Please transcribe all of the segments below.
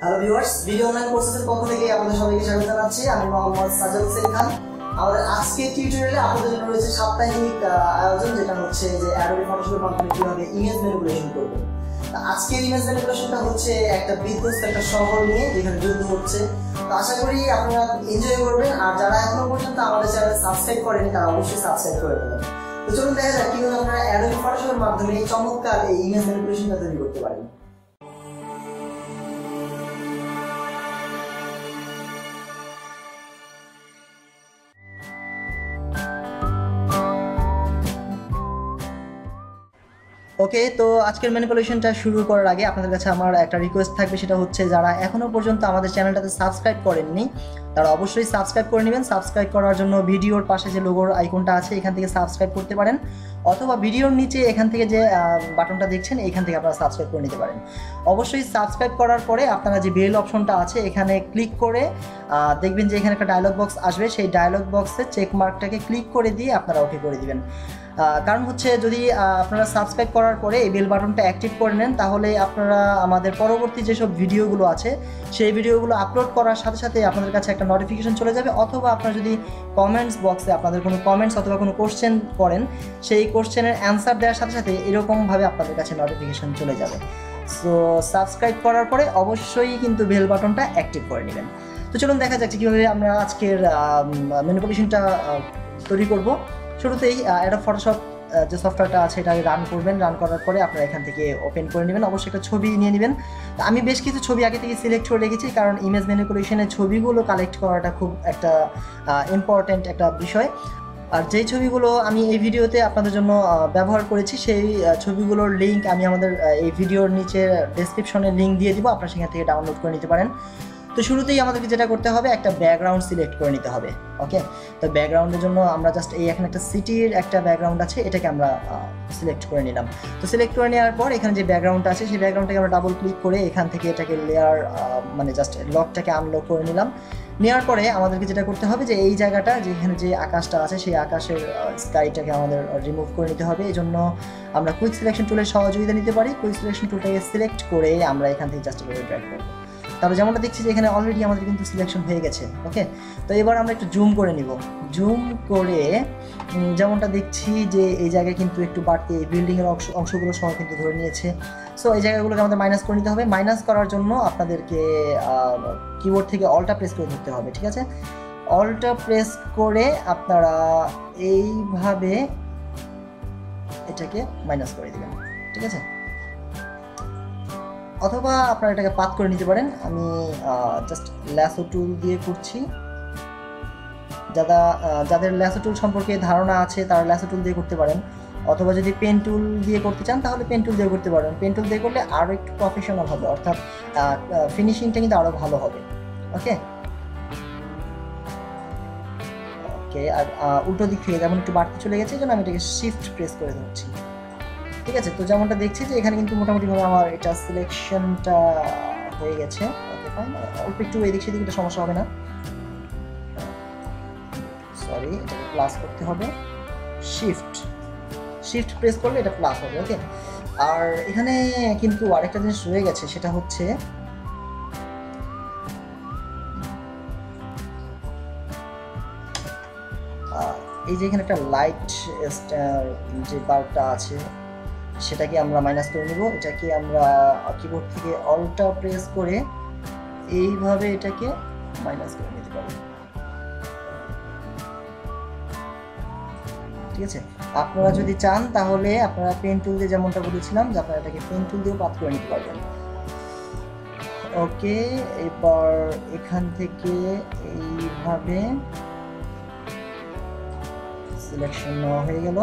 Hello viewers, video online কোর্সের পক্ষ থেকে আপনাদের সবাইকে স্বাগত জানাচ্ছি। আমি মোহাম্মদ সাজ্জাদ হোসেন খান। আমাদের আজকের টিউটোরিয়ালে আপনাদের জন্য রয়েছে সাপ্তাহিক আয়োজন, যেটা হচ্ছে যে অ্যাডোবি ফটোশপের মাধ্যমে কিভাবে ইমেজ ম্যানিপুলেশন করবেন। আজকের ইমেজ ম্যানিপুলেশনটা হচ্ছে একটা বিধ্বস্ত একটা শহর নিয়ে, যেখানে যুদ্ধ হচ্ছে। তো আশা করি আপনারা এনজয় করবেন। আর যারা এখনো পর্যন্ত আমাদের চ্যানেল সাবস্ক্রাইব করেনি, তারা অবশ্যই সাবস্ক্রাইব করে দেবেন। তো চলুন দেখা যাক কিভাবে আপনারা অ্যাডোবি ফটোশপের মাধ্যমে এই চমৎকার এই ইমেজ ম্যানিপুলেশনটা তৈরি করতে পারেন। ওকে, তো আজকের ম্যানিপুলেশনটা শুরু করার আগে আপনাদের কাছে আমার একটা রিকোয়েস্ট থাকবে, সেটা হচ্ছে যারা এখনও পর্যন্ত আমাদের চ্যানেলটাতে সাবস্ক্রাইব করেননি, তারা অবশ্যই সাবস্ক্রাইব করে নেবেন। সাবস্ক্রাইব করার জন্য ভিডিওর পাশে যে লোগোর আইকনটা আছে, এখান থেকে সাবস্ক্রাইব করতে পারেন, অথবা ভিডিওর নিচে এখান থেকে যে বাটনটা দেখছেন, এখান থেকে আপনারা সাবস্ক্রাইব করে নিতে পারেন। অবশ্যই সাবস্ক্রাইব করার পরে আপনারা যে বেল অপশনটা আছে, এখানে ক্লিক করে দেখবেন যে এখানে একটা ডায়লগ বক্স আসবে। সেই ডায়লগ বক্সে চেক মার্কটাকে ক্লিক করে দিয়ে আপনারা ওকে করে দিবেন। কারণ হচ্ছে যদি আপনারা সাবস্ক্রাইব করার পরে এই বেল বাটনটা অ্যাক্টিভ করে নেন, তাহলে আপনারা আমাদের পরবর্তী যেসব ভিডিওগুলো আছে, সেই ভিডিওগুলো আপলোড করার সাথে সাথে আপনাদের কাছে একটা নোটিফিকেশন চলে যাবে। অথবা আপনারা যদি কমেন্টস বক্সে আপনাদের কোনো কমেন্টস অথবা কোনো কোশ্চেন করেন, সেই কোশ্চেনের অ্যান্সার দেওয়ার সাথে সাথে এরকমভাবে আপনাদের কাছে নোটিফিকেশন চলে যাবে। সো সাবস্ক্রাইব করার পরে অবশ্যই কিন্তু বেল বাটনটা অ্যাক্টিভ করে নেবেন। তো চলুন দেখা যাচ্ছে কীভাবে আমরা আজকের ম্যানিপুলেশনটা তৈরি করব। শুরুতেই অ্যাডোব ফটোশপ যে সফটওয়্যারটা আছে, এটা রান করবেন। রান করার পরে আপনারা এখান থেকে ওপেন করে নেবেন। অবশ্যই একটা ছবি নিয়ে নেবেন। তো আমি বেশ কিছু ছবি আগে থেকে সিলেক্ট করে রেখেছি, কারণ ইমেজ ম্যানিপুলেশনের ছবিগুলো কালেক্ট করাটা খুব একটা ইম্পর্ট্যান্ট একটা বিষয়। আর যেই ছবিগুলো আমি এই ভিডিওতে আপনাদের জন্য ব্যবহার করেছি, সেই ছবিগুলোর লিঙ্ক আমি আমাদের এই ভিডিওর নিচে ডেসক্রিপশনে লিঙ্ক দিয়ে দিব, আপনারা সেখান থেকে ডাউনলোড করে নিতে পারেন। তো শুরুতেই আমাদেরকে যেটা করতে হবে, একটা ব্যাকগ্রাউন্ড সিলেক্ট করে নিতে হবে। ওকে, তো ব্যাকগ্রাউন্ডের জন্য আমরা জাস্ট এখানে একটা সিটির একটা ব্যাকগ্রাউন্ড আছে, এটাকে আমরা সিলেক্ট করে নিলাম। তো সিলেক্ট করে নেওয়ার পর এখানে যে ব্যাকগ্রাউন্ডটা আছে, সেই ব্যাকগ্রাউন্ডটাকে আমরা ডাবল ক্লিক করে এখান থেকে এটাকে লেয়ার মানে জাস্ট লকটাকে আনলক করে নিলাম। নেওয়ার পরে আমাদেরকে যেটা করতে হবে, যে এই জায়গাটা যেখানে যে আকাশটা আছে, সেই আকাশের স্কাইটাকে আমাদের রিমুভ করে নিতে হবে। এই জন্য আমরা কুইক সিলেকশন টুলের সহযোগিতা নিতে পারি। কুইক সিলেকশন টুলটাকে সিলেক্ট করে আমরা এখান থেকে জাস্ট ড্র্যাগ করবো। তাহলে যেমনটা দেখছি যে এখানে অলরেডি আমাদের কিন্তু সিলেকশন হয়ে গেছে। ওকে, তো এবার আমরা একটু জুম করে নিব। জুম করে যেমনটা দেখছি যে এই জায়গায় কিন্তু একটু বাড়তি এই বিল্ডিংয়ের অংশগুলো সহ কিন্তু ধরে নিয়েছে। সো এই জায়গাগুলোকে আমাদের মাইনাস করে নিতে হবে। মাইনাস করার জন্য আপনাদেরকে কিবোর্ড থেকে অল্টা প্রেস করে ধরতে হবে। ঠিক আছে, অল্টা প্রেস করে আপনারা এইভাবে এটাকে মাইনাস করে দেবেন। ঠিক আছে, অথবা আপনারা এটাকে পাত করে নিতে পারেন। আমি জাস্ট ল্যাসো টুল দিয়ে করছি। যাদের ল্যাসো টুল সম্পর্কে ধারণা আছে, তারা ল্যাসো টুল দিয়ে করতে পারেন। অথবা যদি পেন টুল দিয়ে করতে চান, তাহলে পেন টুল দিয়ে করতে পারেন। পেন টুল দিয়ে করলে আরও একটু প্রফেশনাল হবে, অর্থাৎ ফিনিশিংটা কিন্তু আরও ভালো হবে। ওকে ওকে, আর উল্টো দিক থেকে যেমন একটু বাড়তি চলে গেছে, এই জন্য আমি এটাকে শিফট প্রেস করে দিচ্ছি। ঠিক আছে, তো যেমনটা দেখছি যে এখানে কিন্তু মোটামুটিভাবে আমার এটা সিলেকশনটা হয়ে গেছে। ওকে ফাইন, অল্প একটু এদিক সেদিক এটা সমস্যা হবে না। সরি, এটাকে প্লাস করতে হবে। শিফট প্রেস করলে এটা প্লাস হবে। ওকে, আর এখানে কিন্তু আরেকটা জিনিস রয়ে গেছে, সেটা হচ্ছে এই যে এখানে একটা লাইট যে বাল্বটা আছে, সেটাকে আমরা মাইনাস করে নিব। এটাকে আমরা কিবোর্ড থেকে অল্টা প্রেস করে এইভাবে এটাকে মাইনাস করে নিতে পারি। ঠিক আছে, আপনারা যদি চান তাহলে আপনারা পেন টুল দিয়ে, যেমনটা বলেছিলাম, যে আপনারা এটাকে পেন টুল দিয়েও পাত করে নিতে পারবেন। ওকে, এবার এখান থেকে এইভাবে সিলেকশন নেওয়া হয়ে গেল।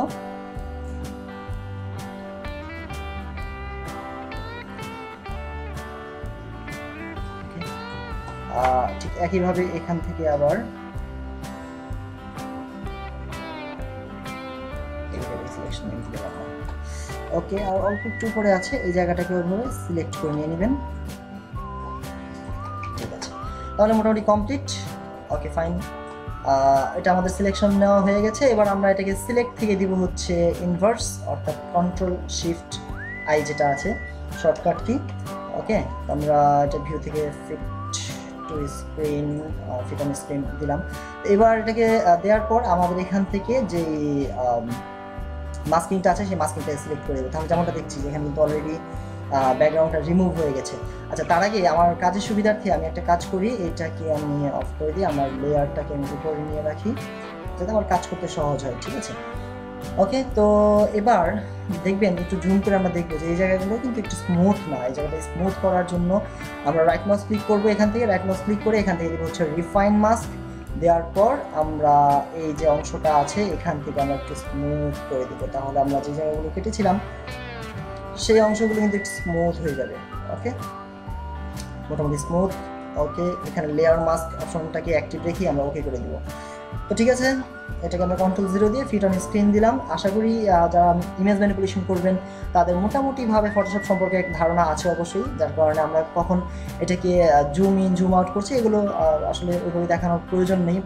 ঠিক একইভাবে এখান থেকে আবার ওকে, আর অল্প একটু উপরে আছে, এই জায়গাটাকে ওইভাবে সিলেক্ট করে নিয়ে নেবেন। ঠিক আছে, তাহলে মোটামুটি কমপ্লিট। ওকে ফাইন, এটা আমাদের সিলেকশন নেওয়া হয়ে গেছে। এবার আমরা এটাকে সিলেক্ট থেকে দিব হচ্ছে ইনভার্স, অর্থাৎ কন্ট্রোল শিফট আই যেটা আছে শর্টকাট কি, ওকে, আমরা এটা ভিউ থেকে fit to screen, fit on screen দিলাম। এবার এটাকে দেওয়ার পর আমাদের এখান থেকে যে মাস্কিংটা আছে সেই মাস্কিংটা সিলেক্ট করে দেবো। তাহলে যেমনটা দেখছি এখানে কিন্তু অলরেডি ব্যাকগ্রাউন্ডটা রিমুভ হয়ে গেছে। আচ্ছা, তার আগে আমার কাজের সুবিধার্থে আমি একটা কাজ করি, এটাকে আমি অফ করে দিই, আমার লেয়ারটাকে আমি উপরে নিয়ে রাখি যাতে আমার কাজ করতে সহজ হয়। ঠিক আছে, ওকে। তো এবার দেখবেন একটু জুম করে আমরা দেখবো যে এই জায়গাগুলো কিন্তু একটু স্মুথ না। এই জায়গাটা স্মুথ করার জন্য আমরা রাইট মাউস ক্লিক করবো, এখান থেকে রাইট মাউস ক্লিক করে এখান থেকে দেবো হচ্ছে রিফাইন মাস্ক। দেওয়ার পর আমরা এই যে অংশটা আছে এখান থেকে আমরা একটু স্মুথ করে দেবো, তাহলে আমরা যে জায়গাগুলো কেটেছিলাম সেই অংশগুলো কিন্তু একটু স্মুথ হয়ে যাবে। ওকে, মোটামুটি স্মুথ। ওকে, এখানে লেয়ার মাস্ক অপশনটাকে অ্যাক্টিভ রেখে আমরা ওকে করে দেবো। তো ঠিক আছে, এটাকে আমরা Ctrl+0 দিয়ে ফিট অন স্ক্রিন দিলাম। আশা করি যারা ইমেজ ম্যানিপুলেশন করবেন তাদের মোটামুটিভাবে ফটোশপ সম্পর্কে এক ধারণা আছে অবশ্যই, যার কারণে আমরা কখন এটাকে জুম ইন জুম আউট করছি এগুলো আসলে ওইভাবে দেখানোর প্রয়োজন নেই।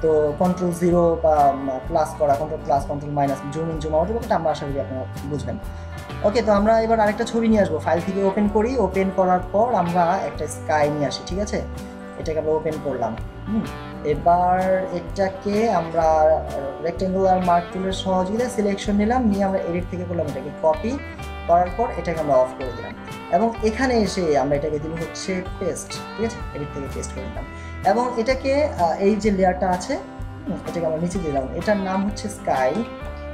তো Ctrl+0 বা প্লাস করা, Ctrl+, Ctrl- zoom in zoom out, এটা আমরা আশা করি আপনারা বুঝবেন। ওকে, তো আমরা এবার আরেকটা ছবি নিয়ে আসবো, ফাইল থেকে ওপেন করি। ওপেন করার পর আমরা একটা স্কাই নিয়ে আসি। ঠিক আছে, এটাকে আমরা ওপেন করলাম। এবার এটাকে আমরা রেক্টেঙ্গুলার মার্ক টুলের সহযোগিতায় সিলেকশন নিলাম, নিয়ে আমরা এডিট থেকে করলাম এটাকে কপি করার পর এটাকে আমরা অফ করে দিলাম এবং এখানে এসে আমরা এটাকে দিব হচ্ছে পেস্ট। ঠিক আছে, এডিট থেকে পেস্ট করে দিলাম এবং এটাকে এই যে লেয়ারটা আছে এটাকে আমরা নিচে দিলাম, এটার নাম হচ্ছে স্কাই।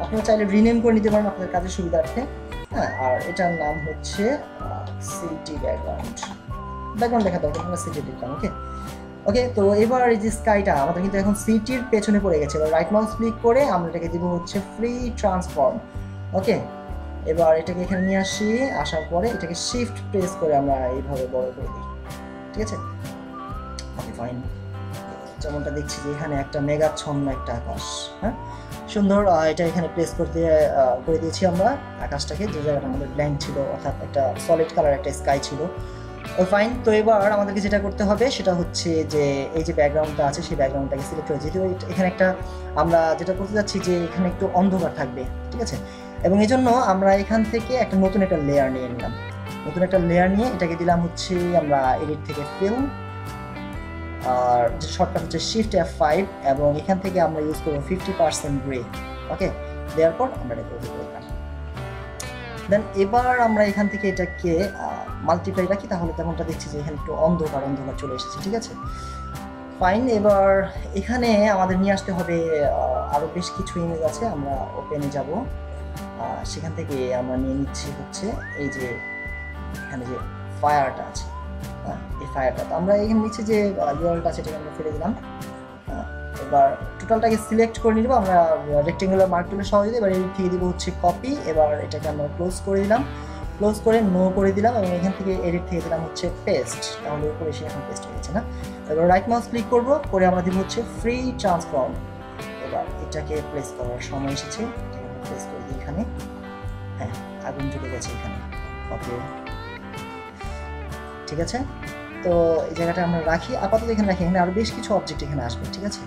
আপনারা চাইলে রিনেম করে নিতে পারেন আপনাদের কাজের সুবিধার্থে। হ্যাঁ, আর এটার নাম হচ্ছে সিটি ব্যাকগ্রাউন্ড দেখা দরকার, আমরা সিটি দিলাম। ওকে ওকে, তো এবার এই যে স্কাইটা আমাদের কিন্তু এখন সিটির পেছনে পড়ে গেছে। এবার রাইট মাউস ক্লিক করে আমরা এটাকে দিব হচ্ছে ফ্রি ট্রান্সফর্ম। ওকে, এবার এটাকে এখানে নিয়ে আসি, আসার পরে এটাকে শিফট প্রেস করে আমরা এইভাবে বড় করে দিই। ঠিক আছে, ওকে ফাইন। যেমনটা দেখছি যে এখানে একটা মেঘাচ্ছন্ন একটা আকাশ, হ্যাঁ সুন্দর। এটা এখানে প্রেস করে দিয়েছি আমরা আকাশটাকে, যে জায়গাটা আমাদের ব্ল্যাঙ্ক ছিল, অর্থাৎ একটা সলিড কালার একটা স্কাই ছিল। ও ফাইন। তো এবার আমাদেরকে যেটা করতে হবে সেটা হচ্ছে যে এই যে ব্যাকগ্রাউন্ডটা আছে সেই ব্যাকগ্রাউন্ডটাকে সিলেক্ট করে, যেহেতু এখানে একটা আমরা যেটা করতে যাচ্ছি যে এখানে একটু অন্ধকার থাকবে। ঠিক আছে, এবং এই জন্য আমরা এখান থেকে একটা নতুন একটা লেয়ার নিয়ে নিলাম। নতুন একটা লেয়ার নিয়ে এটাকে দিলাম হচ্ছে আমরা এডিট থেকে ফিল্ম, আর যে শর্টকাট হচ্ছে শিফট F5 এবং এখান থেকে আমরা ইউজ করবো 50% গ্রে। ওকে, দেওয়ার পর আমরা এটা করে দিলাম। দেন এবার আমরা এখান থেকে এটাকে মাল্টিপ্লাই রাখি, তাহলে তেমনটা দেখছি যে এখানে একটু অন্ধকার অন্ধকার চলে এসেছে। ঠিক আছে, ফাইন। এবার এখানে আমাদের নিয়ে আসতে হবে আরও বেশ কিছু ইমেজ আছে, আমরা ওপেনে যাব, সেখান থেকে আমরা নিয়ে নিচ্ছি হচ্ছে এই যে এখানে যে ফায়ারটা আছে, এই ফায়ারটা। তো আমরা এখানে নিচে যে ইউআরএলটা আছে এটাকে আমরা ফেলে দিলাম। এবার টোটালটাকে সিলেক্ট করে নিব আমরা রেক্টেঙ্গুলার মার্ক টুলের সহযোগিতায়। এবার এডিট থেকে দিব হচ্ছে কপি, এবার এটাকে আমরা ক্লোজ করে দিলাম, ক্লোজ করে নো করে দিলাম এবং এখান থেকে এডিট থেকে দিলাম হচ্ছে পেস্ট, তাহলে উপরে এসে এখন পেস্ট হয়ে গেছে না। এবার রাইট মাউস ক্লিক করবো, করে আমরা দিব হচ্ছে ফ্রি ট্রান্সফর্ম। এবার এটাকে প্লেস করার সময় এসেছে, এটাকে প্লেস করে দিই এখানে। হ্যাঁ, আগুন জ্বলে গেছে এখানে। ওকে, ঠিক আছে, তো এই জায়গাটা আমরা রাখি, আপাতত এখানে রাখি। এখানে আরো বেশ কিছু অবজেক্ট এখানে আসবে। ঠিক আছে,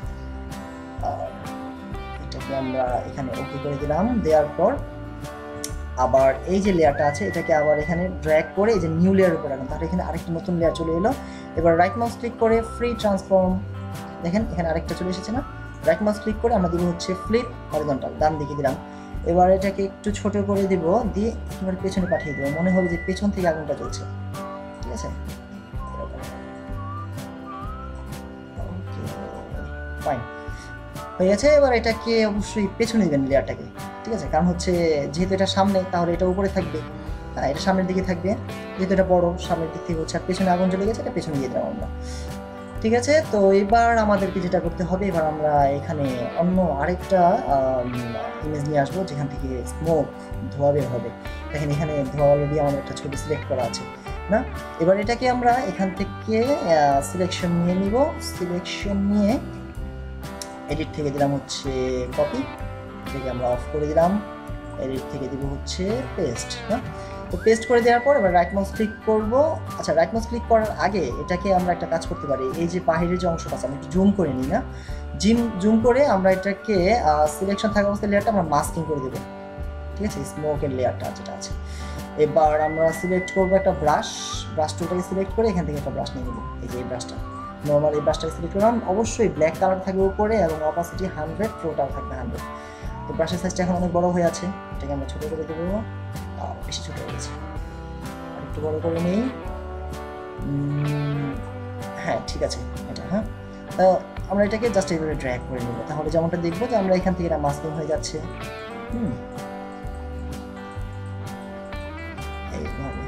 এটাকে আমরা এখানে ওকে করে দিলাম। দেওয়ার পর আবার এই যে লেয়ারটা আছে এটাকে আবার এখানে ড্র্যাগ করে এই যে নিউ লেয়ার উপর রাখুন, তাহলে এখানে আরেকটা নতুন লেয়ার চলে এলো। এবার রাইট মাউস ক্লিক করে ফ্রি ট্রান্সফর্ম, দেখেন এখানে আরেকটা চলে এসেছে না। রাইট মাউস ক্লিক করে আমরা দিব হচ্ছে ফ্লিপ হরিজন্টাল, ডান দিকে দিলাম। এবার এটাকে একটু ছোট করে দিব, দিয়ে এবার পেছনে পাঠিয়ে দেবো, মনে হবে যে পেছন থেকে আগুনটা জ্বলছে। ঠিক আছে, ফাইন হয়ে গেছে। এবার এটাকে অবশ্যই পেছনে দিবেন লেয়ারটাকে। ঠিক আছে, কারণ হচ্ছে যেহেতু এটা সামনে তাহলে এটা উপরে থাকবে, হ্যাঁ এটা সামনের দিকে থাকবে, যেহেতু এটা বড় সামনের দিক থেকে হচ্ছে, আর পেছনে আগুন জ্বলে গেছে এটা পেছনে দিয়ে দিলাম আমরা। ঠিক আছে, তো এবার আমাদেরকে যেটা করতে হবে, এবার আমরা এখানে অন্য আরেকটা ইমেজ নিয়ে আসবো যেখান থেকে স্মোক ধোয়া বের হবে। দেখেন এখানে ধোয়া অলরেডি আমাদের একটা ছবি সিলেক্ট করা আছে না। এবার এটাকে আমরা এখান থেকে সিলেকশন নিয়ে নিব, সিলেকশন নিয়ে এডিট থেকে দিলাম হচ্ছে কপি, এটাকে আমরা অফ করে দিলাম, এডিট থেকে দিব হচ্ছে পেস্ট না। তো পেস্ট করে দেওয়ার পর এবার রাইট মাউস ক্লিক করব। আচ্ছা, রাইট মাউস ক্লিক করার আগে এটাকে আমরা একটা কাজ করতে পারি, এই যে বাহিরের যে অংশটা আছে আমি একটু জুম করে নিই না, জুম করে আমরা এটাকে সিলেকশন থাকা অবস্থায় লেয়ারটা আমরা মাস্কিং করে দেবো। ঠিক আছে, স্মোকের লেয়ারটা যেটা আছে এবার আমরা সিলেক্ট করবো একটা ব্রাশ টুলটাকে সিলেক্ট করে এখান থেকে একটা ব্রাশ নিয়ে নেবো। এই যে এই ব্রাশটা, নর্মাল এই ব্রাশটাকে সিলেক্ট করলাম। অবশ্যই ব্ল্যাক কালার থাকবে উপরে এবং অপাসিটি 100, ফ্লোটার থাকবে 100। তো ব্রাশের সাইজটা এখন অনেক বড় হয়ে আছে, এটাকে আমরা ছোটো করে দেবো। বেশি ছোটো হয়ে গেছে, আর একটু বড় করে নিই। হ্যাঁ ঠিক আছে এটা। হ্যাঁ, আমরা এটাকে জাস্ট এইভাবে ড্র্যাগ করে নেব, তাহলে যেমনটা দেখবো যে আমরা এখান থেকে এটা মাস্কিং হয়ে যাচ্ছে। এইভাবে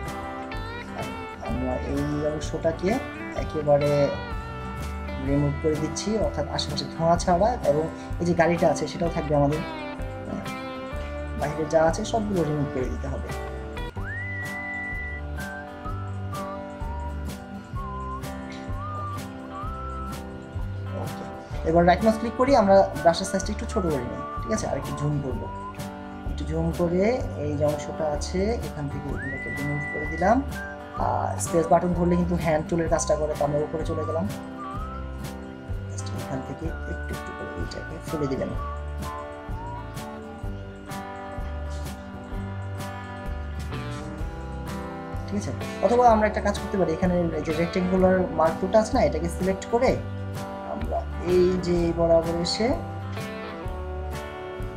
আমরা এই অংশটাকে একেবারে রিমুভ করে দিচ্ছি, অর্থাৎ আশেপাশে ধোঁয়া ছাড়া, এবং এই যে গাড়িটা আছে সেটাও থাকবে আমাদের, বাইরে যা আছে সবগুলো রিমুভ করে দিতে হবে। এবার রাইট মাউস ক্লিক করি, আমরা ব্রাশের সাইজটা একটু ছোট করে নিই, ঠিক আছে, আর একটু জুম করবো। একটু জুম করে এই যে অংশটা আছে এখান থেকে এগুলোকে রিমুভ করে দিলাম। স্পেস বাটন ধরলে কিন্তু হ্যান্ড টুলের কাজটা করে, তো আমরা উপরে চলে গেলাম। এখান থেকে একটু একটু করে এইটাকে ফেলে দিবেন। ঠিক আছে, অথবা আমরা একটা কাজ করতে পারি, এখানে যে রেক্টেঙ্গুলার মার্ক টুলটা আছে না, এটাকে সিলেক্ট করে আমরা এই যে বরাবর এসে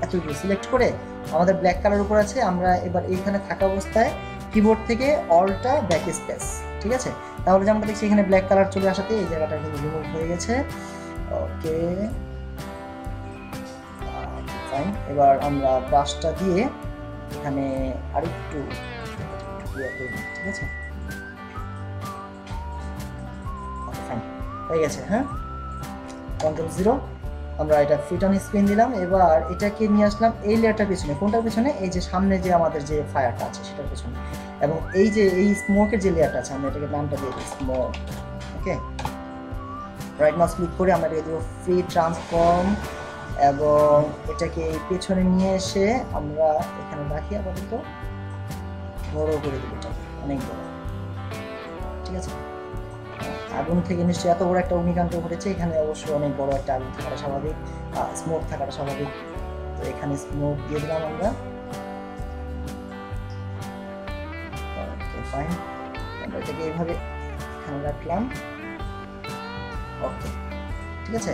এতটুকু সিলেক্ট করে আমাদের ব্ল্যাক কালার উপর আছে, আমরা এবার এইখানে থাকা অবস্থায় কিবোর্ড থেকে অল্টা ব্যাক স্পেস, ঠিক আছে, তাহলে যেমনটা দেখছি এখানে ব্ল্যাক কালার চলে আসাতে এই জায়গাটা কিন্তু রিমুভ হয়ে গেছে। Okay fine. এবার আমরা ব্রাশটা দিয়ে এখানে আরেকটু ক্লিয়ার করে নিই, ঠিক আছে, ফাইন হয়ে গেছে। হ্যাঁ, Ctrl+0, আমরা এটা ফিট অন স্ক্রিন দিলাম। এবার এটাকে নিয়ে আসলাম এই লেয়ারটার পিছনে। কোনটার পিছনে? এই যে সামনে যে আমাদের যে ফায়ারটা আছে সেটার পিছনে, এবং এই যে এই স্মোকের যে লেয়ারটা আছে আমরা এটাকে নামটা দিয়ে দিই স্মোক। ওকে, রাইট মাউস ক্লিক করে আমরা এটাকে দেবো ফ্রি ট্রান্সফর্ম, এবং এটাকে এই পেছনে নিয়ে এসে আমরা এখানে রাখি, আপাতত বড় করে দেবো, এটা অনেক বড়, ঠিক আছে। আগুন থেকে নিশ্চয়ই এত বড় একটা অগ্নিকাণ্ড ঘটেছে, এখানে অবশ্যই অনেক বড় একটা আগুন থাকাটা স্বাভাবিক, স্মোক থাকাটা স্বাভাবিক। তো এখানে স্মোক দিয়ে দিলাম আমরা। ওকে ফাইন, আমরা এটাকে এইভাবে এখানে রাখলাম। ওকে ঠিক আছে,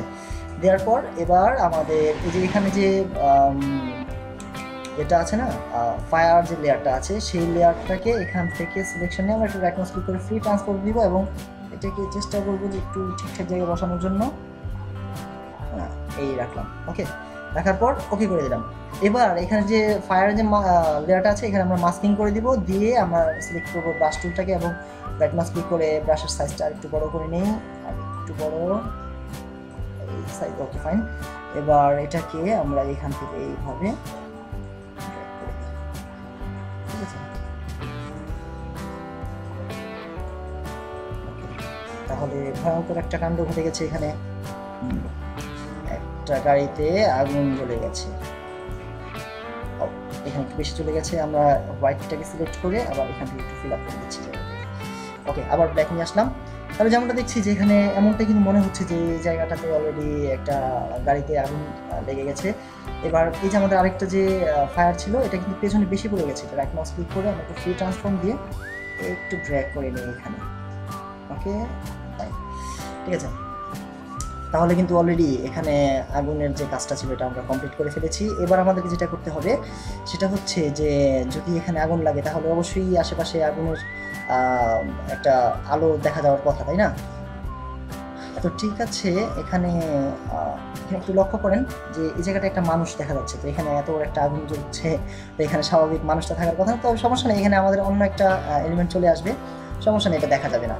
দেওয়ার পর এবার আমাদের এই যে এখানে যে এটা আছে না, ফায়ার যে লেয়ারটা আছে সেই লেয়ারটাকে এখান থেকে সিলেকশন নিয়ে আমরা একটু রাইট মাউস ক্লিক করে ফ্রি ট্রান্সফর্ম দিব, এবং এটাকে চেষ্টা করবো যে একটু ঠিকঠাক জায়গায় বসানোর জন্য। এই রাখলাম। ওকে, রাখার পর ওকে করে দিলাম। এবার এখানে যে ফায়ারের যে লেয়ারটা আছে এখানে আমরা মাস্কিং করে দিব, দিয়ে আমরা সিলেক্ট করবো ব্রাশ টুলটাকে, এবং রাইট মাউস ক্লিক করে ব্রাশের সাইজটা একটু বড় করে নিই, আর একটু বড় এই সাইজ। ওকে ফাইন, এবার এটাকে আমরা এখান থেকে এইভাবে, ঠিক আছে, তাহলে ভয়ঙ্কর একটা কাণ্ড ঘটে গেছে এখানে, একটা গাড়িতে আগুন জ্বলে গেছে। এখানে একটু বেশি চলে গেছে, আমরা হোয়াইটটাকে সিলেক্ট করে আবার এখান থেকে একটু ফিল আপ করে দিচ্ছি। ওকে, আবার ব্ল্যাক নিয়ে আসলাম। তাহলে যেমনটা দেখছি যে এখানে এমনটা কিন্তু মনে হচ্ছে যে এই জায়গাটাতে অলরেডি একটা গাড়িতে আগুন লেগে গেছে। এবার এই যে আমাদের আরেকটা যে ফায়ার ছিল এটা কিন্তু পেছনে বেশি পড়ে গেছে, এটা রাইট মাউস ক্লিক করে আমরা একটু ফ্রি ট্রান্সফর্ম দিয়ে একটু ড্র্যাগ করে নিই এখানে। ওকে ঠিক আছে, তাহলে কিন্তু অলরেডি এখানে আগুনের যে কাজটা ছিল এটা আমরা কমপ্লিট করে ফেলেছি। এবার আমাদেরকে যেটা করতে হবে সেটা হচ্ছে যে যদি এখানে আগুন লাগে তাহলে অবশ্যই আশেপাশে আগুনের একটা আলো দেখা যাওয়ার কথা, তাই না? তো ঠিক আছে, এখানে একটু লক্ষ্য করেন যে এই জায়গাটা একটা মানুষ দেখা যাচ্ছে, তো এখানে এত একটা আগুন জ্বলছে, তো এখানে স্বাভাবিক মানুষটা থাকার কথা, তো সমস্যা নেই, এখানে আমাদের অন্য একটা এলিমেন্ট চলে আসবে, সমস্যা নেই, এটা দেখা যাবে না।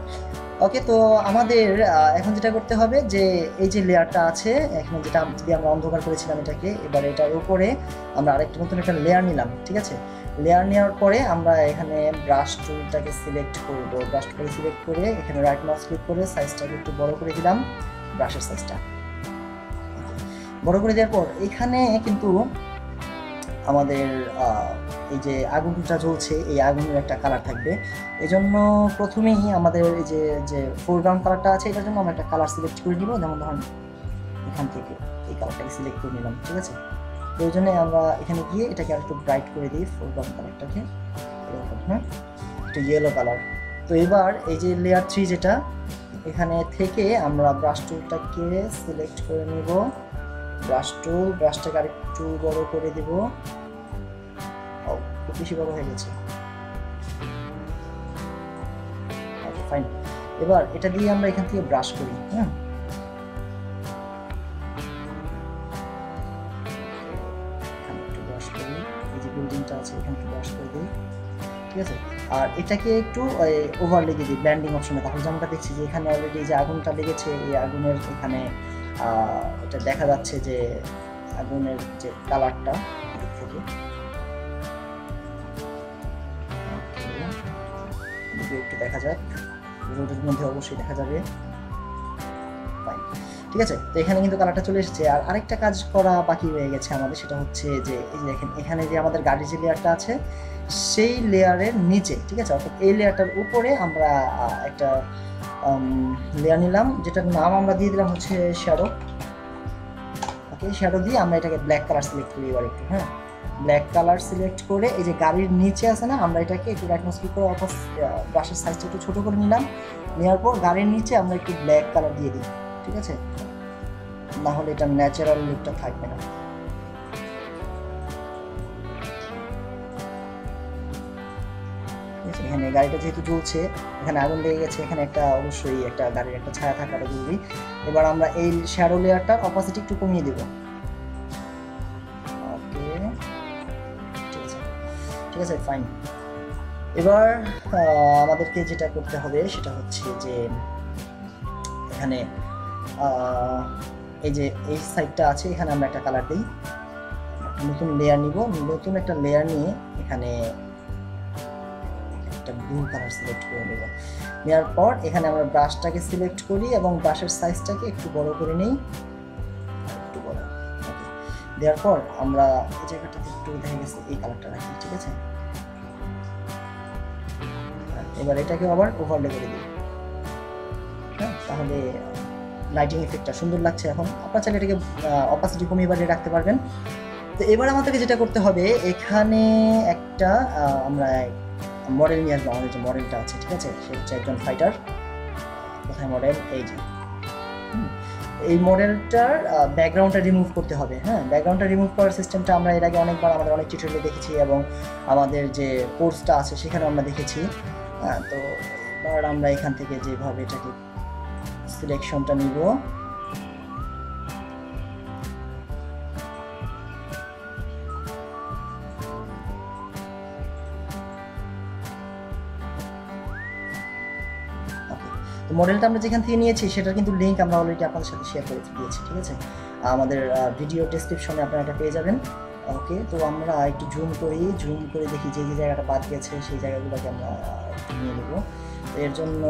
ওকে, তো আমাদের এখন যেটা করতে হবে যে এই যে লেয়ারটা আছে এখানে যেটা দিয়ে আমরা অন্ধকার করেছিলাম এটাকে, এবার এটার উপরে আমরা আরেকটা নতুন একটা লেয়ার নিলাম, ঠিক আছে। লেয়ার নেওয়ার পরে আমরা এখানে ব্রাশ টুলটাকে সিলেক্ট করব, ব্রাশ টুল সিলেক্ট করে এখানে রাইট মাউস ক্লিক করে সাইজটাকে একটু বড় করে দিলাম, ব্রাশের সাইজটা বড় করে দেওয়ার পর এখানে কিন্তু আমাদের এই যে আগুনটা জ্বলছে এই আগুনের একটা কালার থাকবে, এই জন্য প্রথমেই আমাদের এই যে ফোরগ্রাউন্ড কালারটা আছে এটার জন্য আমরা একটা কালার সিলেক্ট করে নিব, যেমন ধরুন এখান থেকে এই কালারটাকে সিলেক্ট করে নিলাম, ঠিক আছে। প্রয়োজনে আমরা এখানে গিয়ে এটাকে আর একটু ব্রাইট করে দিই ফোরগ্রাউন্ড কালারটাকে, এরকম, হ্যাঁ, একটু ইয়েলো কালার। তো এবার এই যে লেয়ার 3 যেটা, এখানে থেকে আমরা ব্রাশ টুলটাকে সিলেক্ট করে নিব। ব্রাশ টুল, ব্রাশটাকে আরেকটু বড় করে দিব। খুব বেশি বড় হয়ে গেছে। Okay fine. এবার এটা দিয়ে আমরা এখান থেকে ব্রাশ করি, হ্যাঁ, এখানে একটু ব্রাশ করি। এই যে বিল্ডিংটা আছে এখানে একটু ব্রাশ করে দিই, ঠিক আছে। আর এটাকে একটু ওভার লেগে দিই ব্ল্যান্ডিং অপশনে। তাহলে আমরা দেখছি যে এখানে অলরেডি যে আগুনটা লেগেছে, এই আগুনের এখানে এটা দেখা যাচ্ছে যে আগুনের যে কালারটা দিক থেকে একটু দেখা যাক, রোদের মধ্যে অবশ্যই দেখা যাবে। ঠিক আছে, তো এখানে কিন্তু কালারটা চলে এসেছে। আর আরেকটা কাজ করা বাকি রয়ে গেছে আমাদের, সেটা হচ্ছে যে এই যে দেখেন এখানে যে আমাদের গাড়ির যে লেয়ারটা আছে সেই লেয়ারের নিচে, ঠিক আছে, অর্থাৎ এই লেয়ারটার উপরে আমরা একটা লেয়ার নিলাম, যেটার নাম আমরা দিয়ে দিলাম হচ্ছে শ্যাডো। ওকে, শ্যাডো দিয়ে আমরা এটাকে ব্ল্যাক কালার সিলেক্ট করি এবার একটু, হ্যাঁ, ব্ল্যাক কালার সিলেক্ট করে এই যে গাড়ির নিচে আছে না, আমরা এটাকে একটু রাইট মাউস ক্লিক করে ব্রাশের সাইজটা একটু ছোটো করে নিলাম। নেওয়ার পর গাড়ির নিচে আমরা একটু ব্ল্যাক কালার দিয়ে দিই, ঠিক আছে, না হলে এটা ন্যাচারাল লুকটা থাকবে না। এখানে গাড়িটা যেহেতু জ্বলছে, এখানে আগুন লেগে গেছে, এখানে একটা অবশ্যই একটা গাড়ির একটা ছায়া থাকাটা জরুরি। এবার আমরা এই শ্যাডো লেয়ারটার অপাসিটি একটু কমিয়ে দেব। ওকে, ঠিক আছে ফাইন। এবার আমাদেরকে যেটা করতে হবে সেটা হচ্ছে যে এখানে এই যে এই সাইডটা আছে, এখানে আমরা একটা কালার দিই, নতুন লেয়ার নিব, নতুন একটা লেয়ার নিয়ে এখানে একটা ব্লু কালার সিলেক্ট করে নেব। নেওয়ার পর এখানে আমরা ব্রাশটাকে সিলেক্ট করি এবং ব্রাশের সাইজটাকে একটু বড় করে নিই, একটু বড়। ওকে, দেওয়ার পর আমরা এই জায়গাটাতে একটু দেখা গেছে এই কালারটা রাখি, ঠিক আছে। এবার এটাকে আবার ওভারলে করে দিই, হ্যাঁ, তাহলে লাইটিং এফেক্টটা সুন্দর লাগছে। এখন আপনারা চাইলে এটাকে অপাসিটি কমিয়ে বাড়িয়ে রাখতে পারবেন। তো এবার আমাদেরকে যেটা করতে হবে, এখানে একটা আমরা মডেল নিয়ে আসবো। আমাদের যে মডেলটা আছে, ঠিক আছে, সে হচ্ছে একজন ফাইটার। কোথায় মডেল? এই যে, এই মডেলটার ব্যাকগ্রাউন্ডটা রিমুভ করতে হবে, হ্যাঁ। ব্যাকগ্রাউন্ডটা রিমুভ করার সিস্টেমটা আমরা এর আগে অনেকবার আমাদের অনেক টিউটোরিয়ালে দেখেছি এবং আমাদের যে কোর্সটা আছে সেখানে আমরা দেখেছি। তো এবার আমরা এখান থেকে যেভাবে এটাকে সিলেকশনটা নিব, মডেলটা আমরা যেখান থেকে নিয়েছি সেটার কিন্তু লিঙ্ক আমরা অলরেডি আপনাদের সাথে শেয়ার করে দিয়েছি, ঠিক আছে, আমাদের ভিডিও ডেসক্রিপশনে আপনারা এটা পেয়ে যাবেন। ওকে, তো আমরা একটু জুম করে দেখি যে যে জায়গাটা বাদ গেছে সেই জায়গাগুলোকে আমরা একটু নিয়ে নেব। এর জন্য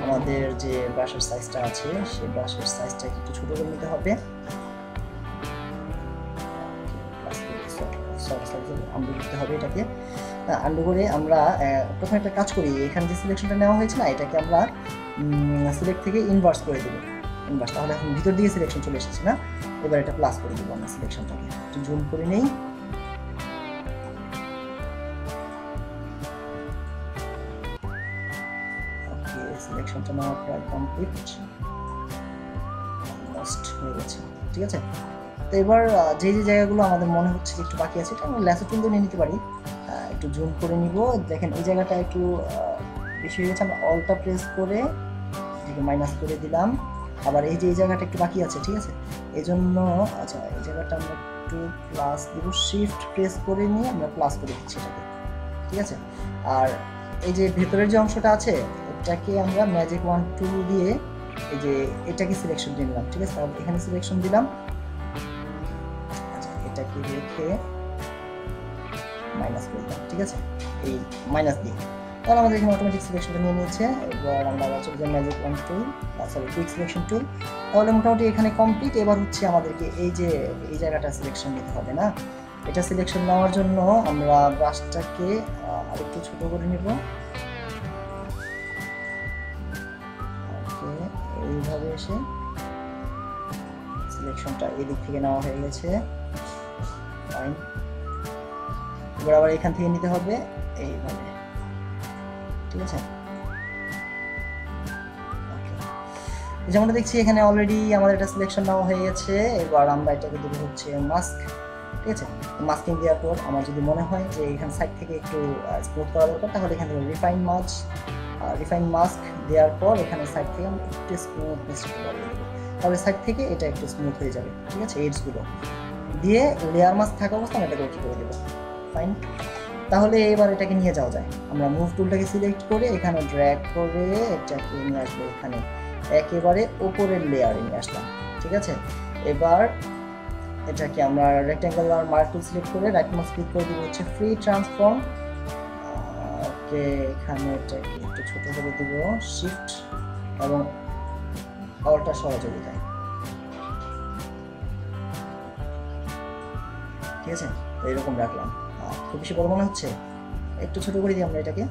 আমাদের যে ব্রাশের সাইজটা আছে সেই ব্রাশের সাইজটা একটু ছোটো করে নিতে হবে। আন্ডু করতে হবে এটাকে। আন্ডু করে আমরা প্রথমে একটা কাজ করি, এখানে যে সিলেকশনটা নেওয়া হয়েছে না, এটাকে আমরা সিলেক্ট থেকে ইনভার্স করে দেবো, ইনভার্স, তাহলে এখন ভিতর দিকে সিলেকশন চলে এসেছে না। এবার এটা প্লাস করে দেবো আমরা সিলেকশনটাকে, একটু জুম করে নেই। ওকে, সিলেকশনটা নেওয়া প্রায় কমপ্লিট, অলমোস্ট হয়ে গেছে, ঠিক আছে। তো এবার যে যে জায়গাগুলো আমাদের মনে হচ্ছে যে একটু বাকি আছে, এটা আমরা ল্যাসো টুল দিয়ে নিয়ে নিতে পারি। একটু জুম করে নিব, দেখেন এই জায়গাটা একটু বেশি হয়ে গেছে, আমরা অল্টা প্রেস করে এটাকে মাইনাস করে দিলাম। আবার এই যে এই জায়গাটা একটু বাকি আছে, ঠিক আছে, এই জন্য আচ্ছা এই জায়গাটা আমরা একটু প্লাস দেব, শিফট প্রেস করে নিয়ে আমরা প্লাস করে দিচ্ছি এটাকে, ঠিক আছে। আর এই যে ভেতরের যে অংশটা আছে এটাকে আমরা ম্যাজিক 1 2 দিয়ে এই যে এটাকে সিলেকশন দিয়ে নিলাম, ঠিক আছে, তাহলে এখানে সিলেকশন দিলাম। আচ্ছা, এটাকে রেখে মাইনাস করে দিলাম, ঠিক আছে, এই মাইনাস দিয়ে, তাহলে আমাদের এখানে অটোমেটিক সিলেকশনটা নিয়ে নিয়েছে। এবার আমরা চলে যাই ম্যাজিক 1 টুল, সরি কুইক সিলেকশন টুল, তাহলে মোটামুটি এখানে কমপ্লিট। এবার হচ্ছে আমাদেরকে এই যে এই জায়গাটা সিলেকশন নিতে হবে না, এটা সিলেকশন নেওয়ার জন্য আমরা ব্রাশটাকে আরেকটু ছোট করে নিব। ওকে, এইভাবে এসে সিলেকশনটা এই দিক থেকে নেওয়া হয়ে গেছে, ফাইন। এবার আবার এখান থেকে নিতে হবে এইভাবে, ঠিক আছে। যেমনটা দেখছি এখানে অলরেডি আমাদের এটা সিলেকশন নেওয়া হয়ে গেছে। এবার আমরা এটাকে দেবো হচ্ছে মাস্ক, ঠিক আছে। মাস্কিং দেওয়ার পর আমার যদি মনে হয় যে এখানে সাইড থেকে একটু স্মুথ করা দরকার, তাহলে এখানে রিফাইন মাস্ক দেওয়ার পর এখানে সাইড থেকে আমরা একটু স্মুথনেস বাড়িয়ে দেবো, তাহলে সাইড থেকে এটা একটু স্মুথ হয়ে যাবে, ঠিক আছে। এডসগুলো দিয়ে লেয়ার মাস্ক থাকা অবস্থা আমরা এটাকে ওকে করে দেবো, ফাইন। তাহলে এবার এটাকে নিয়ে যাওয়া যায়। আমরা মুভ টুলটাকে সিলেক্ট করে এখানে ড্র্যাগ করে এটাকে নিয়ে আসবো এখানে একেবারে উপরের লেয়ারে নিয়ে আসলাম, ঠিক আছে। এবার এটাকে আমরা রেক্ট্যাঙ্গুলার মার্ক টুল সিলেক্ট করে রাইট মাউস ক্লিক করে দিব হচ্ছে ফ্রি ট্রান্সফর্ম। ওকে, এখানে এটাকে একটু ছোট করে দিব, শিফট এবং অল্টার সহযোগিতায়, ঠিক আছে। তো এরকম রাখলাম। খুব বেশি বড় মনে হচ্ছে, একটু ছোট করে দিই আমরা এটাকে,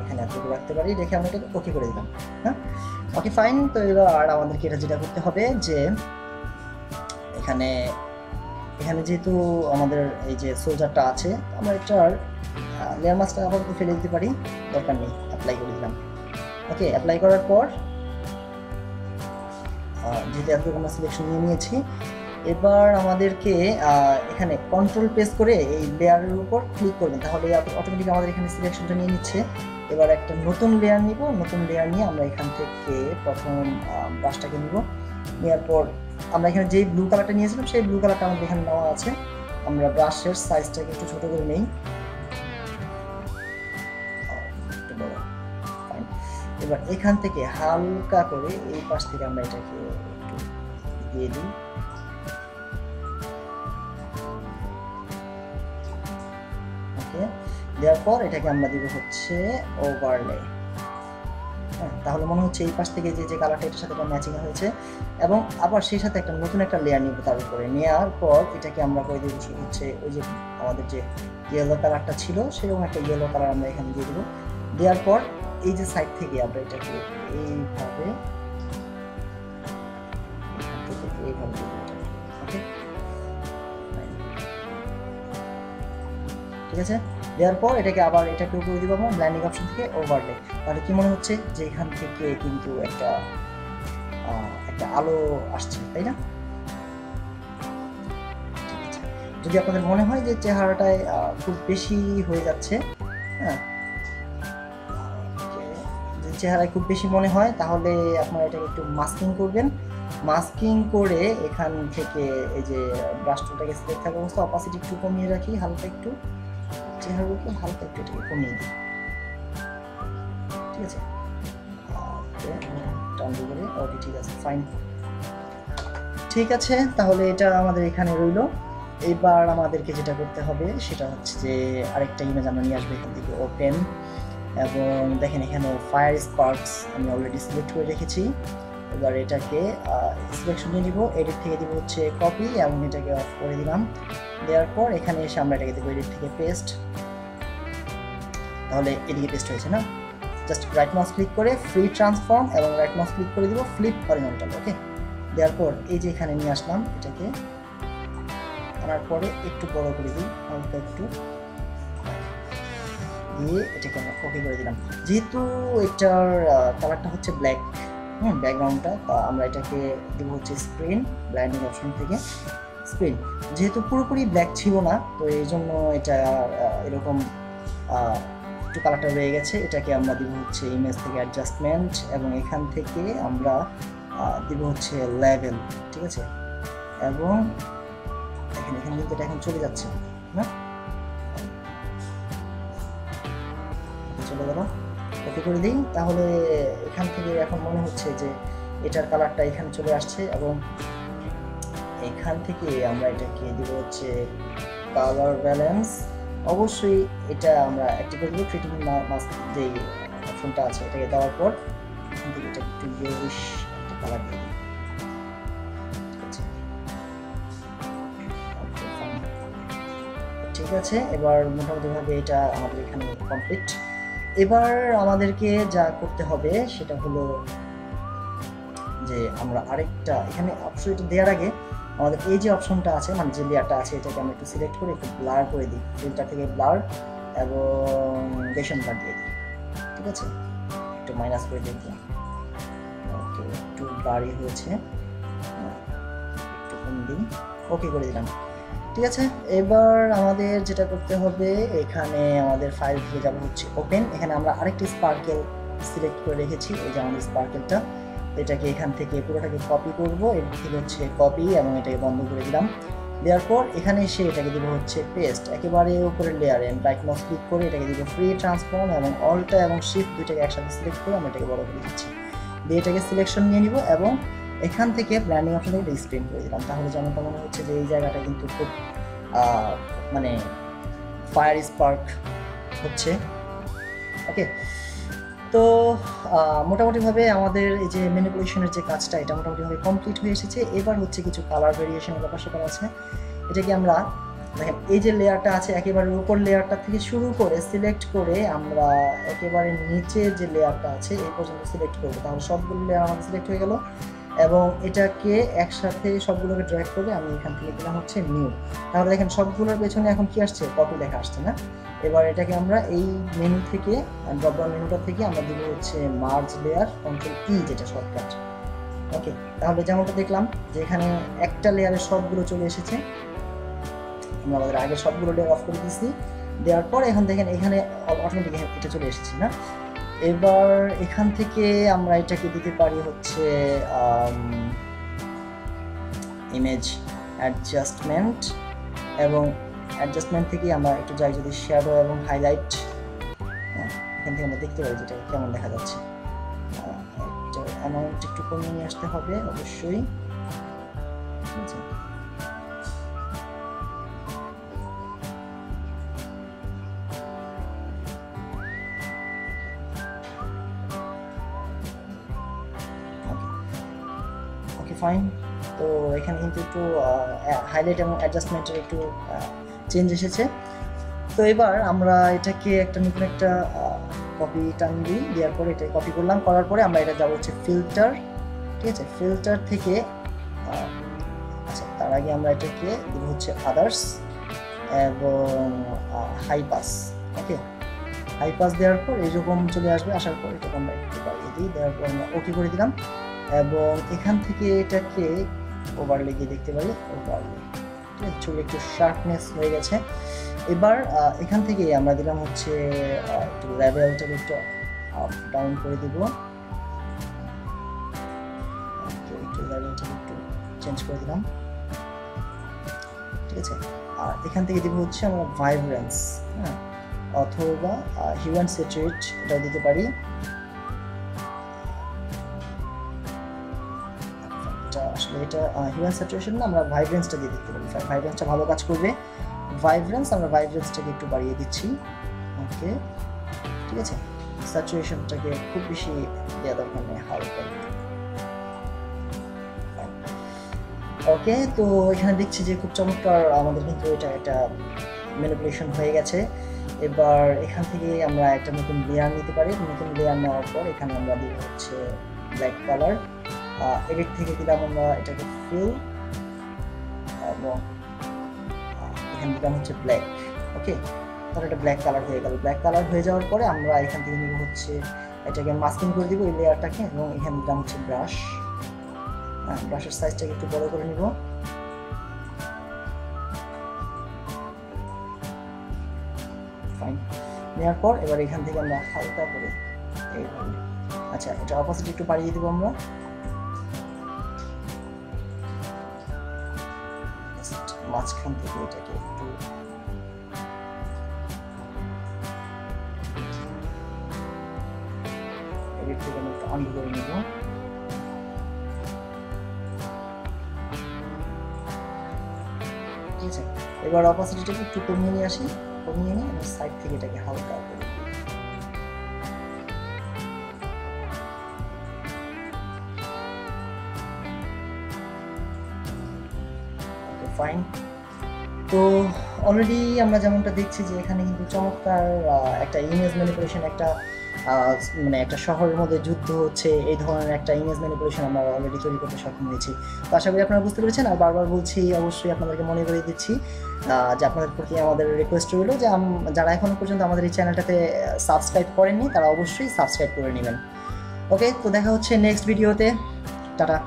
এখানে এতটুকু রাখতে পারি, রেখে আমরা এটাকে ওকে করে দিলাম। হ্যাঁ, ওকে ফাইন। তো এবার আমাদেরকে এটা যেটা করতে হবে যে এখানে যেহেতু আমাদের এই যে সোলজারটা আছে, আমরা এটার লেয়ার মাস্কটা আপাতত ফেলে দিতে পারি, দরকার নেই, অ্যাপ্লাই করে দিলাম। ওকে, অ্যাপ্লাই করার পর যেহেতু এতটুকু আমরা সিলেকশন নিয়ে নিয়েছি, এবার আমাদেরকে এখানে কন্ট্রোল প্রেস করে এই লেয়ারের উপর ক্লিক করবেন, তাহলে অটোমেটিক আমাদের এখানে সিলেকশনটা নিয়ে নিচ্ছে। এবার একটা নতুন লেয়ার নিব, নতুন লেয়ার নিয়ে আমরা এখান থেকে প্রথম ব্রাশটাকে নিব, নেওয়ার পর আমরা এখানে যেই ব্লু কালারটা নিয়েছিলাম সেই ব্লু কালারটা আমাদের এখানে নেওয়া আছে। আমরা ব্রাশের সাইজটাকে একটু ছোট করে নেই, এবার এখান থেকে হালকা করে এই পাশ থেকে আমরা এটাকে একটু দিয়ে দিই। ওকে, দেওয়ার পর এটাকে আমরা দিব হচ্ছে ওভারলে। হ্যাঁ, তাহলে মনে হচ্ছে এই পাশ থেকে যে কালারটা এটার সাথে ম্যাচিং হয়েছে, এবং আবার সেই সাথে একটা নতুন একটা লেয়ার নিব তার উপরে। নেওয়ার পর এটাকে আমরা করে দিব হচ্ছে ওই যে আমাদের যে ইয়েলো কালারটা ছিল সেরকম একটা ইয়েলো কালার আমরা এখানে দিয়ে দেবো। দেওয়ার পর এই যে সাইড থেকে আমরা এটাকে এইভাবে ওকে, ঠিক আছে। দেওয়ার পর এটাকে আবার এটাকেও করে দিব আমরা ব্লেন্ডিং অপশন থেকে ওভারলে। তাহলে কি মনে হচ্ছে যে এখান থেকে কিন্তু একটা আলো আসছে, তাই না? যদি আপনাদের মনে হয় যে চেহারাটায় খুব বেশি হয়ে যাচ্ছে, হ্যাঁ, চেহারায় খুব বেশি মনে হয়, তাহলে আপনারা এটাকে একটু মাস্কিং করবেন। মাস্কিং করে এখান থেকে এই যে ব্রাশ টুলটাকে সিলেক্ট থাকা অবস্থা অপাসিটি একটু কমিয়ে রাখি, হালকা একটু চেহারার উপর হালকা একটু এটাকে কমিয়ে দিই, ঠিক আছে। ওকে, ঠিক আছে, ফাইন, ঠিক আছে। তাহলে এটা আমাদের এখানে রইলো। এবার আমাদেরকে যেটা করতে হবে সেটা হচ্ছে যে আরেকটা ইমেজ আমরা নিয়ে আসবো এখান থেকে, ওপেন, এবং দেখেন এখানে ফায়ার স্পার্কস আমি অলরেডি সিলেক্ট করে রেখেছি। এবার এটাকে সিলেকশন নিয়ে নিব, এডিট থেকে দিব হচ্ছে কপি এবং এটাকে অফ করে দিলাম। দেওয়ার পর এখানে এসে আমরা এটাকে দেবো এডিট থেকে পেস্ট, তাহলে এদিকে পেস্ট হয়েছে না। জাস্ট রাইট মাউস ক্লিক করে ফ্রি ট্রান্সফর্ম এবং রাইট মাউস ক্লিক করে দিব ফ্লিপ হরিজন্টাল। ওকে, দেওয়ার পর এই যে এখানে নিয়ে আসলাম, এটাকে আনার পরে একটু বড় করে দিই, হালকা একটু দিয়ে এটাকে আমরা ওকে করে দিলাম। যেহেতু এটার কালারটা হচ্ছে ব্ল্যাক, ব্যাকগ্রাউন্ডটা, আমরা এটাকে দেবো হচ্ছে স্ক্রিন, ব্লাইন্ডিং অপশন থেকে স্ক্রিন। যেহেতু পুরোপুরি ব্ল্যাক ছিল না, তো এই জন্য এটা এরকম একটু কালারটা রয়ে গেছে। এটাকে আমরা দিব হচ্ছে ইমেজ থেকে অ্যাডজাস্টমেন্ট, এবং এখান থেকে আমরা দিব হচ্ছে লেভেল, ঠিক আছে। এবং এখানে কিন্তু এটা এখন চলে যাচ্ছে না, চলে গেল, ওকে করে দিই। তাহলে এখান থেকে এখন মনে হচ্ছে যে এটার কালারটা এখানে চলে আসছে, এবং এখান থেকে আমরা এটাকে দিব হচ্ছে কালার ব্যালেন্স। অবশ্যই এটা আমরা অ্যাক্টিভ করে দেবো, ক্রিয়েটিভ মাস্ক যে অপশনটা আছে এটাকে দেওয়ার পর এখান থেকে এটা একটু ইয়েলোইশ একটা কালার দিয়ে দিই, ঠিক আছে। এবার মোটামুটিভাবে এটা আমাদের এখানে কমপ্লিট। এবার আমাদেরকে যা করতে হবে সেটা হলো যে আমরা আরেকটা এখানে অপশন এটা দেওয়ার আগে আমাদের এই যে অপশনটা আছে, মানে যে লেয়ারটা আছে, এটাকে আমরা একটু সিলেক্ট করে একটু ব্লার করে দিই, ফিল্টার থেকে ব্লার, এবং গেশন কাট দিয়ে দিই, ঠিক আছে, একটু মাইনাস করে দিই। ওকে, একটু বাড়ি হয়েছে, একটু কম দিই, ওকে করে দিলাম, ঠিক আছে। এবার আমাদের যেটা করতে হবে, এখানে আমাদের ফাইল থেকে যাবো হচ্ছে ওপেন। এখানে আমরা আরেকটি স্পার্কেল সিলেক্ট করে রেখেছি, এই যে আমাদের স্পার্কেলটা, এটাকে এখান থেকে পুরোটাকে কপি করব, এর থেকে হচ্ছে কপি এবং এটাকে বন্ধ করে দিলাম। দেওয়ার পর এখানে এসে এটাকে দিব হচ্ছে পেস্ট, একেবারে উপরের লেয়ারে রাইট মাউস ক্লিক করে এটাকে দিব ফ্রি ট্রান্সফর্ম এবং অল্টা এবং শিফট দুইটাকে একসাথে সিলেক্ট করে আমরা এটাকে বড় করে দিচ্ছি, দিয়ে এটাকে সিলেকশন নিয়ে নিব এবং এখান থেকে ব্র্যান্ডিং অপশন থেকে রিস্ক্রিন করে দিলাম। তাহলে যেমনটা মনে হচ্ছে যে এই জায়গাটা কিন্তু খুব মানে ফায়ার স্পার্ক হচ্ছে। ওকে, তো মোটামুটিভাবে আমাদের এই যে ম্যানিপুলেশনের যে কাজটা, এটা মোটামুটিভাবে কমপ্লিট হয়ে এসেছে। এবার হচ্ছে কিছু কালার ভেরিয়েশনের ব্যাপার স্যাপার আছে। এটাকে আমরা দেখেন এই যে লেয়ারটা আছে একেবারে উপর লেয়ারটা থেকে শুরু করে সিলেক্ট করে আমরা একেবারে নিচে যে লেয়ারটা আছে এই পর্যন্ত সিলেক্ট করবো, তাহলে সবগুলো লেয়ার আমাদের সিলেক্ট হয়ে গেল এবং এটাকে একসাথে সবগুলোকে ড্র্যাগ করে আমি এখান থেকে দিলাম হচ্ছে নিউ। তাহলে দেখেন সবগুলোর পেছনে এখন কি আসছে, কপি লেখা আসছে না। এবার এটাকে আমরা এই মেনু থেকে ড্রপডাউন মেনুটা থেকে আমরা দিব হচ্ছে মার্জ লেয়ার, কন্ট্রোল ই যেটা শর্টকাট। ওকে, তাহলে যেমনটা দেখলাম যে এখানে একটা লেয়ারে সবগুলো চলে এসেছে, আমরা আমাদের আগে সবগুলো লেয়ার অফ করে দিয়েছি। দেওয়ার পর এখন দেখেন এখানে অটোমেটিক এটা চলে এসেছে না। এবার এখান থেকে আমরা এটাকে দিতে পারি হচ্ছে ইমেজ অ্যাডজাস্টমেন্ট, এবং অ্যাডজাস্টমেন্ট থেকে আমরা একটু যাই যদি শ্যাডো এবং হাইলাইট, এখান থেকে আমরা দেখতে পারি যেটা কেমন দেখা যাচ্ছে। অ্যামাউন্ট একটু কমিয়ে নিয়ে আসতে হবে অবশ্যই, ঠিক আছে। ফাইন, তো এখানে কিন্তু একটু হাইলাইট এবং অ্যাডজাস্টমেন্টের একটু চেঞ্জ এসেছে। তো এবার আমরা এটাকে একটা নতুন একটা কপি টান দিই, দেওয়ার পরে এটা কপি করলাম, করার পরে আমরা এটা যাবো হচ্ছে ফিল্টার, ঠিক আছে। ফিল্টার থেকে আচ্ছা তার আগে আমরা এটাকে দেব হচ্ছে আদার্স এবং হাই পাস। ওকে, হাই পাস দেওয়ার পর এইরকম চলে আসবে, আসার পর এটাকে আমরা একটু বাড়িয়ে দিই, দেওয়ার পর আমরা ওকে করে দিলাম এবং এখান থেকে এটাকে ওভারলে গিয়ে দেখতে পারি, ওভারলে, ঠিক আছে, ছবি একটু শার্পনেস হয়ে গেছে। এবার এখান থেকে আমরা দিলাম হচ্ছে একটু লেভেলটাকে একটু আপ ডাউন করে দিব, একটু লেভেলটাকে একটু চেঞ্জ করে দিলাম, ঠিক আছে। আর এখান থেকে দিব হচ্ছে আমরা ভাইব্রেন্স, হ্যাঁ, অথবা হিউ অ্যান্ড স্যাচুরেট এটাও দিতে পারি। আসলে এটা হিউ অ্যান্ড স্যাচুরেশন না, আমরা ভাইব্রেন্সটা দিয়ে দিতে পারি, ভাইব্রেন্সটা ভালো কাজ করবে। ভাইব্রেন্স, আমরা ভাইব্রেন্সটাকে একটু বাড়িয়ে দিচ্ছি। ওকে, ঠিক আছে, স্যাচুরেশনটাকে খুব বেশি দেওয়া দরকার নেই, হালকা। ওকে, তো এখানে দেখছি যে খুব চমৎকার আমাদের কিন্তু এটা একটা ম্যানিপুলেশন হয়ে গেছে। এবার এখান থেকে আমরা একটা নতুন লেয়ার নিতে পারি, নতুন লেয়ার নেওয়ার পর এখানে আমরা দিব হচ্ছে ব্ল্যাক কালার, এডিট থেকে দিলাম আমরা এটাকে ফিল এবং এখানে দিলাম হচ্ছে ব্ল্যাক। ওকে, তাহলে এটা ব্ল্যাক কালার হয়ে গেল। ব্ল্যাক কালার হয়ে যাওয়ার পরে আমরা এখান থেকে নিব হচ্ছে এটাকে মাস্কিং করে দিব এই লেয়ারটাকে, এবং এখানে দিলাম হচ্ছে ব্রাশ, ব্রাশের সাইজটাকে একটু বড় করে নিব। ফাইন, নেওয়ার পর এবার এখান থেকে আমরা হালকা করে এইভাবে, আচ্ছা এটা অপোজিট একটু বাড়িয়ে দিব আমরা, মাঝখান থেকে এটাকে একটু এডিট থেকে আমি একটু আন্ডু করে নিব। ঠিক আছে, এবার অপাসিটিটাকে একটু কমিয়ে নিয়ে আসি, কমিয়ে নিয়ে আমি সাইড থেকে এটাকে হালকা করে দিই। ফাইন, তো অলরেডি আমরা যেমনটা দেখছি যে এখানে কিন্তু চমৎকার একটা ইমেজ ম্যানিপুলেশন, একটা মানে একটা শহরের মধ্যে যুদ্ধ হচ্ছে, এই ধরনের একটা ইমেজ ম্যানিপুলেশন আমরা অলরেডি তৈরি করতে সক্ষম হয়েছি। তো আশা করি আপনারা বুঝতে পেরেছেন। আর বারবার বলছি, অবশ্যই আপনাদেরকে মনে করিয়ে দিচ্ছি যে আপনাদের প্রতি আমাদের রিকোয়েস্ট রইল যে যারা এখনও পর্যন্ত আমাদের এই চ্যানেলটাতে সাবস্ক্রাইব করেননি তারা অবশ্যই সাবস্ক্রাইব করে নেবেন। ওকে, তো দেখা হচ্ছে নেক্সট ভিডিওতে। টাটা।